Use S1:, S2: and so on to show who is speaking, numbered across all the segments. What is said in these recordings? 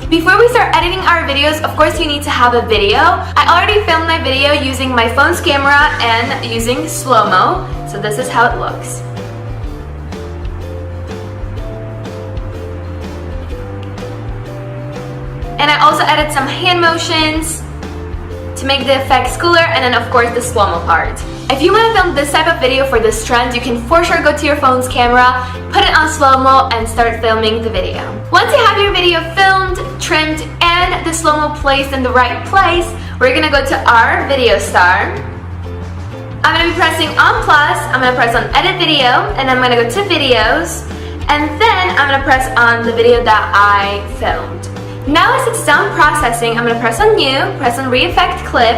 S1: Before we start editing our videos, of course you need to have a video. I already filmed my video using my phone's camera and using slow-mo, so this is how it looks. And I also added some hand motions to make the effects cooler, and then of course the slow-mo part. If you want to film this type of video for this trend, you can for sure go to your phone's camera, put it on slow-mo, and start filming the video. Once you have your video filmed, trimmed, and the slow-mo placed in the right place, we're gonna go to our video star. I'm gonna be pressing on plus, I'm gonna press on edit video, and I'm gonna go to videos, and then I'm gonna press on the video that I filmed. Now as it's done processing, I'm gonna press on new, press on re-effect clip,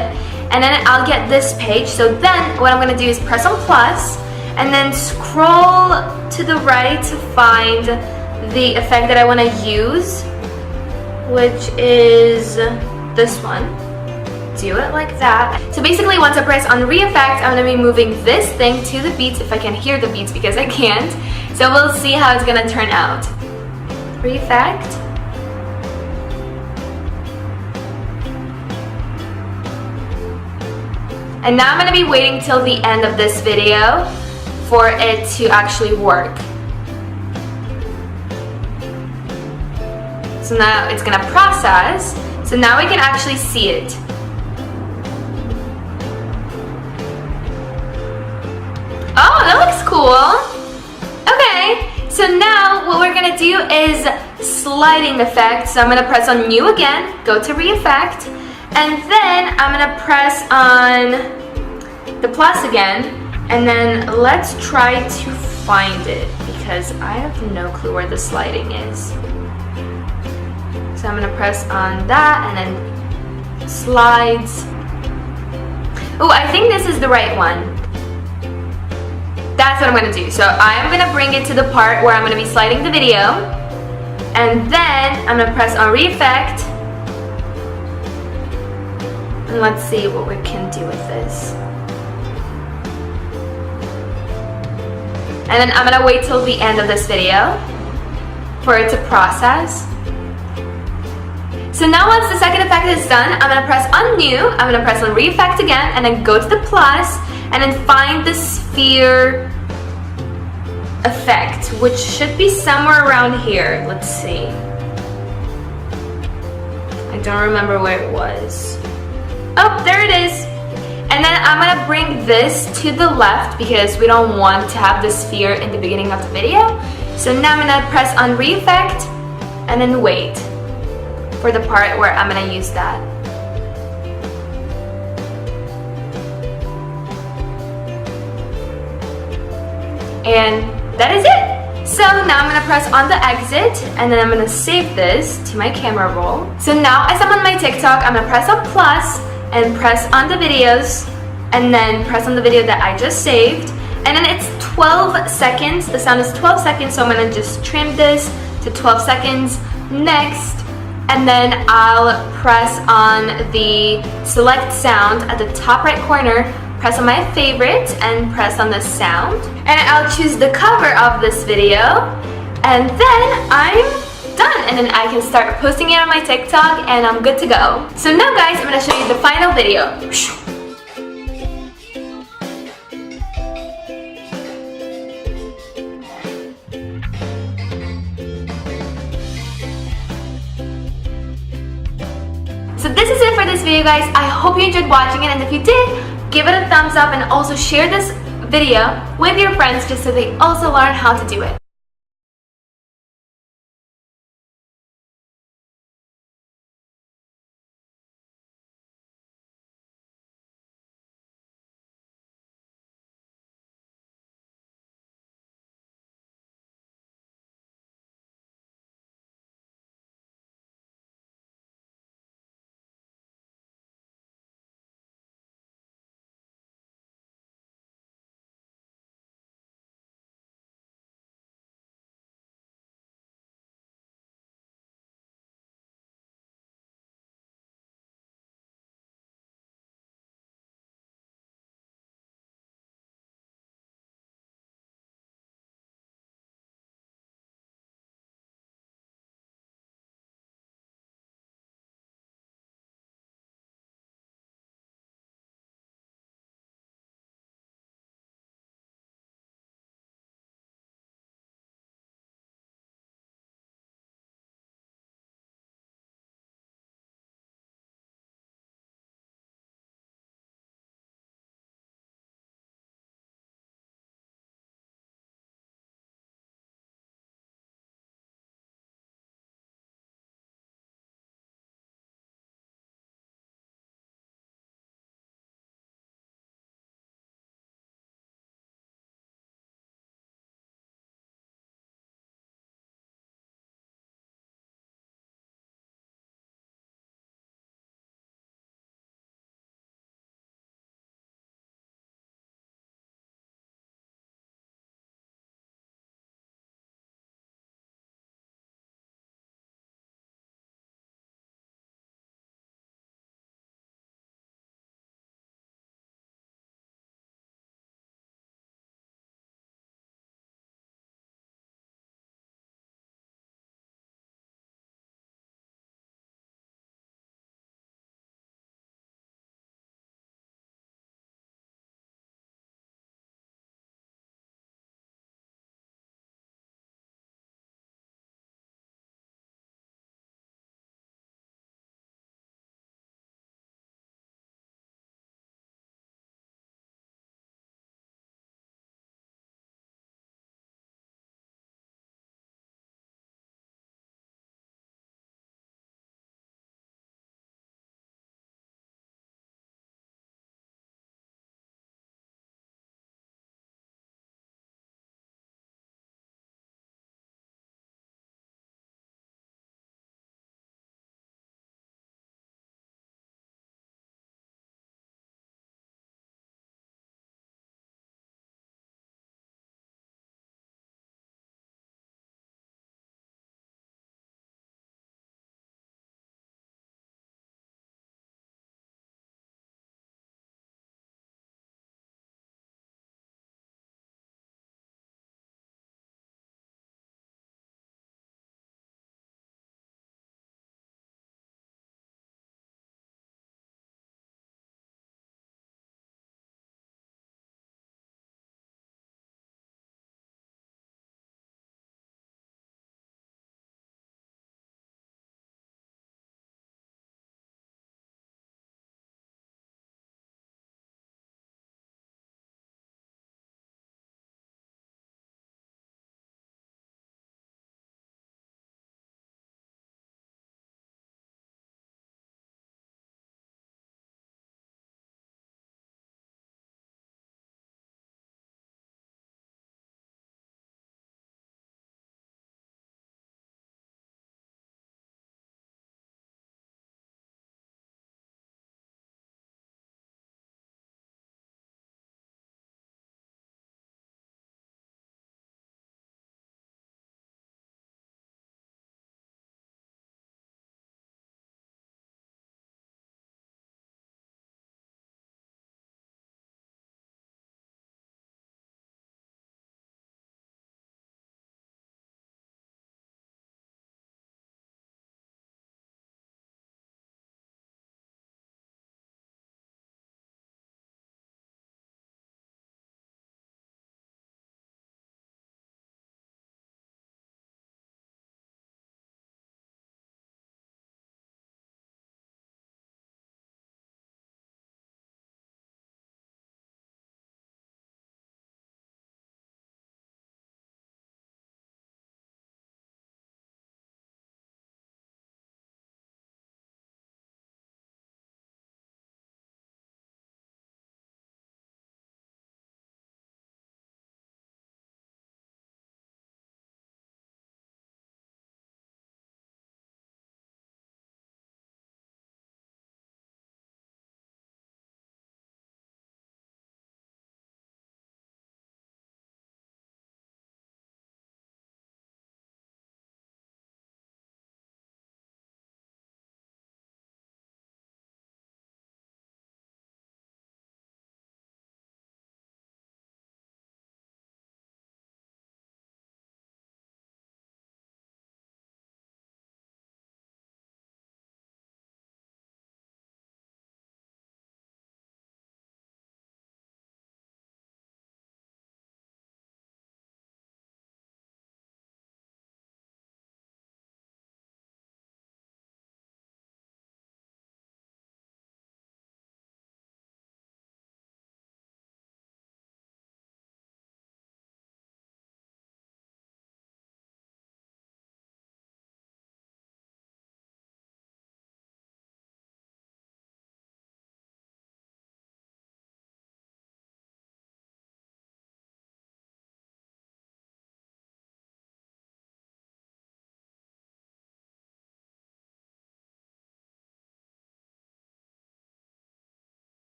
S1: and then I'll get this page. So then what I'm gonna do is press on plus, and then scroll to the right to find the effect that I wanna use, which is this one. Do it like that. So basically once I press on re-effect, I'm gonna be moving this thing to the beats, if I can hear the beats because I can't. So we'll see how it's gonna turn out. Re-effect. And now I'm going to be waiting till the end of this video for it to actually work. So now it's going to process. So now we can actually see it. Oh, that looks cool. Okay, so now what we're going to do is sliding effect. So I'm going to press on new again, go to re-effect. And then I'm gonna press on the plus again, and then let's try to find it because I have no clue where the sliding is. So I'm gonna press on that and then slides. Oh, I think this is the right one. That's what I'm gonna do. So I'm gonna bring it to the part where I'm gonna be sliding the video, and then I'm gonna press on re-effect. And let's see what we can do with this. And then I'm gonna wait till the end of this video for it to process. So now once the second effect is done, I'm gonna press on new, I'm gonna press on re-effect again, and then go to the plus, and then find the sphere effect, which should be somewhere around here. Let's see. I don't remember where it was. Oh, there it is. And then I'm gonna bring this to the left because we don't want to have the sphere in the beginning of the video. So now I'm gonna press on re-effect and then wait for the part where I'm gonna use that. And that is it. So now I'm gonna press on the exit, and then I'm gonna save this to my camera roll. So now as I'm on my TikTok, I'm gonna press on plus, and press on the videos, and then press on the video that I just saved, and then it's 12 seconds. The sound is 12 seconds, so I'm gonna just trim this to 12 seconds. Next, and then I'll press on the select sound at the top right corner, press on my favorite, and press on the sound, and I'll choose the cover of this video, and then I'm done, and then I can start posting it on my TikTok, and I'm good to go. So now guys, I'm gonna show you the final video. So this is it for this video guys. I hope you enjoyed watching it, and if you did, give it a thumbs up and also share this video with your friends just so they also learn how to do it.